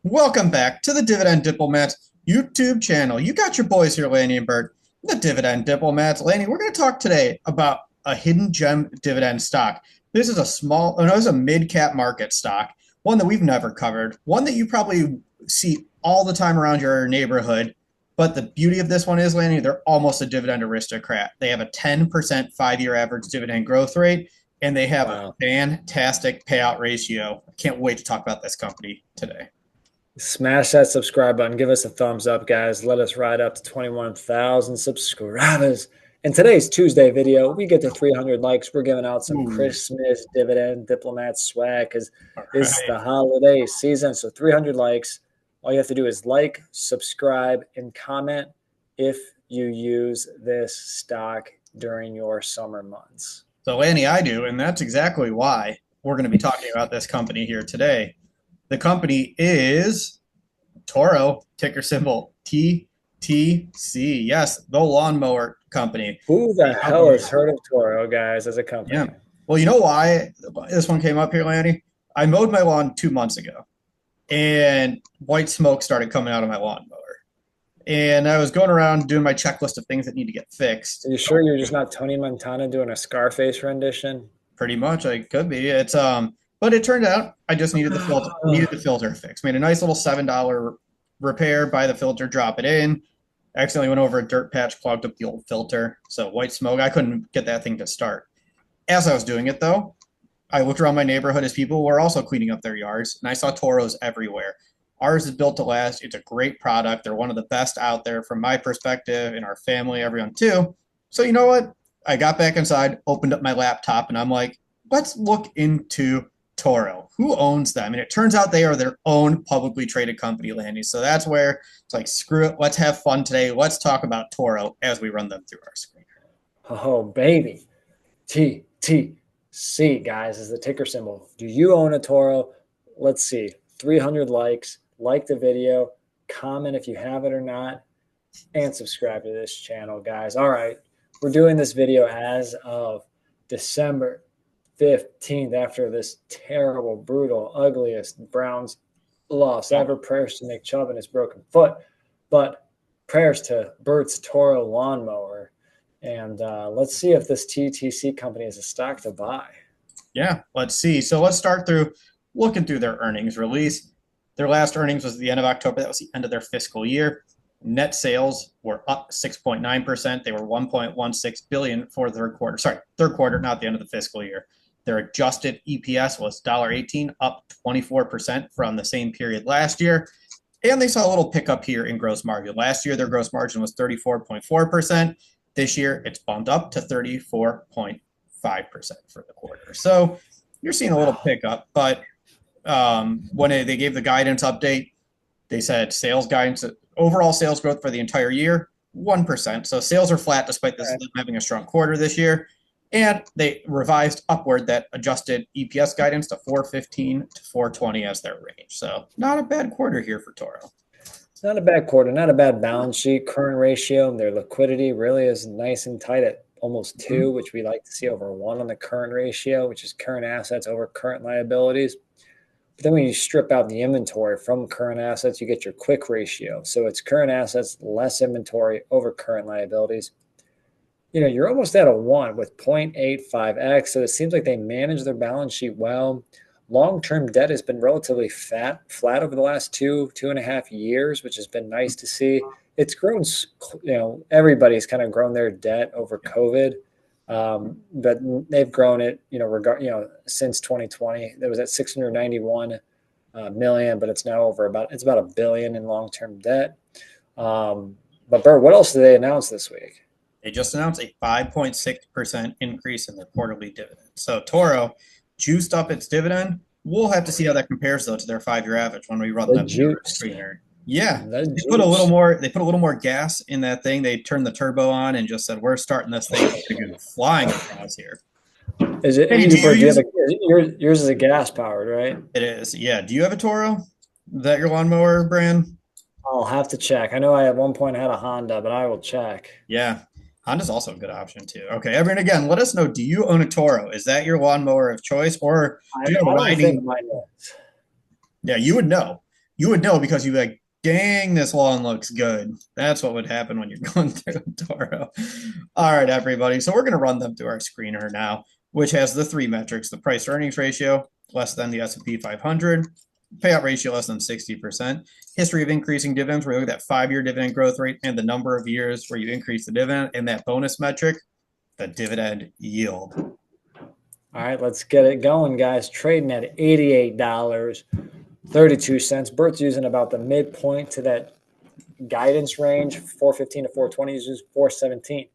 Welcome back to the Dividend Diplomats YouTube channel. You got your boys here, Lanny and Bert, the Dividend Diplomats. Lanny, we're going to talk today about a hidden gem dividend stock. This is a mid-cap market stock, one that we've never covered, one that you probably see all the time around your neighborhood. But the beauty of this one is, Lanny, they're almost a dividend aristocrat. They have a 10% 5-year average dividend growth rate, and they have a fantastic payout ratio. I can't wait to talk about this company today. Smash that subscribe button. Give us a thumbs up, guys. Let us ride up to 21,000 subscribers. In today's Tuesday video, we get to 300 likes. We're giving out some Christmas dividend diplomat swag because it's the holiday season. So 300 likes. All you have to do is like, subscribe, and comment if you use this stock during your summer months. So, Lanny, I do, and that's exactly why we're going to be talking about this company here today. The company is Toro, ticker symbol TTC. Yes, the lawnmower company. Who the hell has heard of Toro, guys, as a company? Yeah. Well, you know why this one came up here, Lanny? I mowed my lawn 2 months ago, and white smoke started coming out of my lawnmower. And I was going around doing my checklist of things that need to get fixed. Are you sure you're just not Tony Montana doing a Scarface rendition? Pretty much, I could be. But it turned out I just needed the filter fixed. Made a nice little $7 repair, buy the filter, drop it in. Accidentally went over a dirt patch, clogged up the old filter. So white smoke, I couldn't get that thing to start. As I was doing it, though, I looked around my neighborhood as people were also cleaning up their yards, and I saw Toros everywhere. Ours is built to last. It's a great product. They're one of the best out there from my perspective, in our family, everyone too. So you know what? I got back inside, opened up my laptop, and I'm like, let's look into Toro. Who owns them? And it turns out they are their own publicly traded company, Landy. So that's where it's like, screw it. Let's have fun today. Let's talk about Toro as we run them through our screen. Oh, baby. TTC, guys, is the ticker symbol. Do you own a Toro? Let's see. 300 likes. Like the video. Comment if you have it or not. And subscribe to this channel, guys. All right. We're doing this video as of December 15th after this terrible, brutal, ugliest Browns loss ever. Prayers to Nick Chubb and his broken foot, but prayers to Bert's Toro lawnmower. And let's see if this TTC company is a stock to buy. Yeah, let's see. So let's start looking through their earnings release. Their last earnings was at the end of October. That was the end of their fiscal year. Net sales were up 6.9%. They were $1.16 billion for the third quarter. Sorry, third quarter, not the end of the fiscal year. Their adjusted EPS was $1.18, up 24% from the same period last year. And they saw a little pickup here in gross margin. Last year, their gross margin was 34.4%. This year, it's bumped up to 34.5% for the quarter. So you're seeing a little pickup. But when they gave the guidance update, they said sales guidance, overall sales growth for the entire year, 1%. So sales are flat despite them having a strong quarter this year. And they revised upward that adjusted EPS guidance to 415 to 420 as their range. So not a bad quarter here for Toro. It's not a bad quarter, not a bad balance sheet. Current ratio and their liquidity really is nice and tight at almost 2, which we like to see over 1 on the current ratio, which is current assets over current liabilities. But then when you strip out the inventory from current assets, you get your quick ratio. So it's current assets less inventory over current liabilities. You know, you're almost at a 1 with 0.85x. So it seems like they manage their balance sheet well. Long-term debt has been relatively flat over the last 2.5 years, which has been nice to see. It's grown, everybody's kind of grown their debt over COVID. But they've grown it, since 2020. It was at 691 million, but it's now about $1 billion in long-term debt. But Bert, what else did they announce this week? They just announced a 5.6% increase in their quarterly dividend. So Toro juiced up its dividend. We'll have to see how that compares, though, to their 5-year average when we run them through the screener. Yeah, they put a little more gas in that thing. They turned the turbo on and just said, "We're starting this thing to go flying across here." Is it? Hey, yours is a gas powered, right? It is. Yeah. Do you have a Toro? Is that your lawnmower brand? I'll have to check. I know I at one point had a Honda, but I will check. Yeah. Honda's also a good option too. Okay, everyone, again, let us know. Do you own a Toro? Is that your lawnmower of choice, or do you have a riding? Mine is. Yeah, you would know. You would know because you'd be like, dang, this lawn looks good. That's what would happen when you're going through Toro. All right, everybody. So we're going to run them through our screener now, which has the three metrics: the price to earnings ratio, less than the S&P 500, payout ratio less than 60%, history of increasing dividends, where you look at that 5-year dividend growth rate and the number of years where you increase the dividend, and that bonus metric, the dividend yield. All right, let's get it going, guys. Trading at $88.32. Bert's using about the midpoint to that guidance range, 415 to 420, uses 417.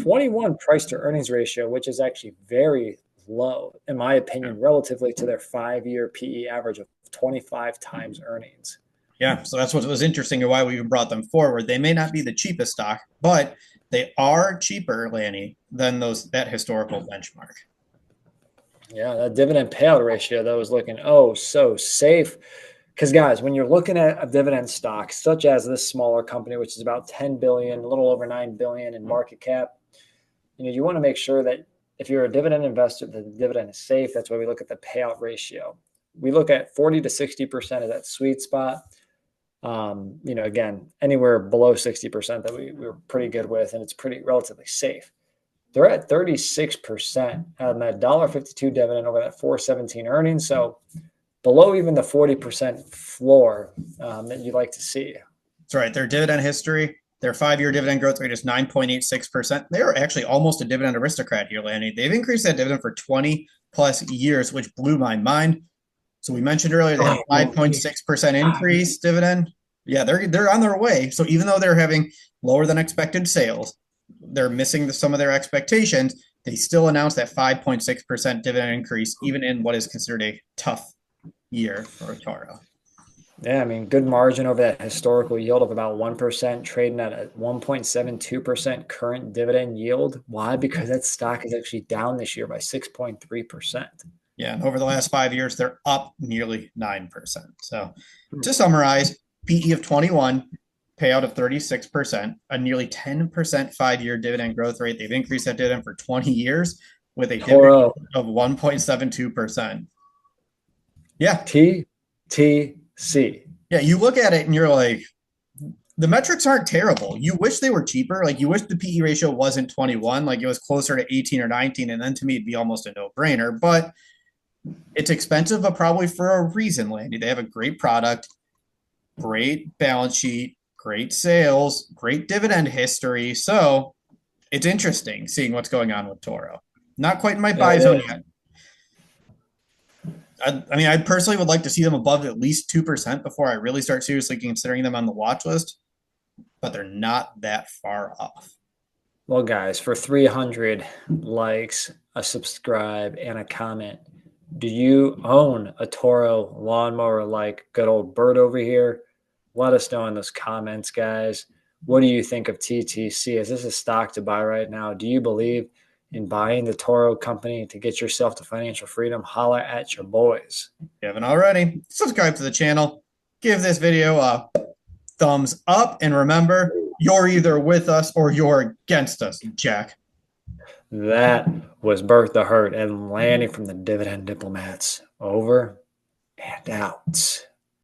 21 price to earnings ratio, which is actually very low, in my opinion, relatively to their 5-year PE average of 25 times earnings. Yeah, so that's what was interesting and why we even brought them forward. They may not be the cheapest stock, but they are cheaper, Lanny, than that historical benchmark. Yeah, that dividend payout ratio, though, is looking so safe. Because, guys, when you're looking at a dividend stock, such as this smaller company, which is about 10 billion, a little over 9 billion in market cap, you want to make sure that if you're a dividend investor, that the dividend is safe. That's why we look at the payout ratio. We look at 40 to 60% of that sweet spot. Again, anywhere below 60% that we're pretty good with, and it's pretty relatively safe. They're at 36% on that $1.52 dividend over that 417 earnings. So below even the 40% floor that you'd like to see. That's right. Their dividend history, their 5-year dividend growth rate is 9.86%. They are actually almost a dividend aristocrat here, Lanny. They've increased that dividend for 20 plus years, which blew my mind. So we mentioned earlier they had a 5.6% increase dividend. Yeah, they're on their way. So even though they're having lower than expected sales, they're missing some of their expectations. They still announced that 5.6% dividend increase, even in what is considered a tough year for Toro. Yeah, I mean, good margin over that historical yield of about 1%, trading at a 1.72% current dividend yield. Why? Because that stock is actually down this year by 6.3%. Yeah, and over the last 5 years, they're up nearly 9%. So to summarize, PE of 21, payout of 36%, a nearly 10% 5-year dividend growth rate. They've increased that dividend for 20 years with a dividend of 1.72%. Yeah. TTC. Yeah, you look at it and you're like, the metrics aren't terrible. You wish they were cheaper. Like, you wish the PE ratio wasn't 21, like it was closer to 18 or 19, and then to me it'd be almost a no-brainer. But it's expensive, but probably for a reason, Landy. They have a great product, great balance sheet, great sales, great dividend history. So it's interesting seeing what's going on with Toro. Not quite in my buy zone yet. I mean, I personally would like to see them above at least 2% before I really start seriously considering them on the watch list, but they're not that far off. Well, guys, for 300 likes, a subscribe, and a comment, do you own a Toro lawnmower like good old Bert over here? Let us know in those comments, guys. What do you think of TTC? Is this a stock to buy right now? Do you believe in buying the Toro company to get yourself to financial freedom? Holla at your boys. If you haven't already, subscribe to the channel. Give this video a thumbs up. And remember, you're either with us or you're against us, Jack. That was Bert the Hurt and Lanny from the Dividend Diplomats. Over and out.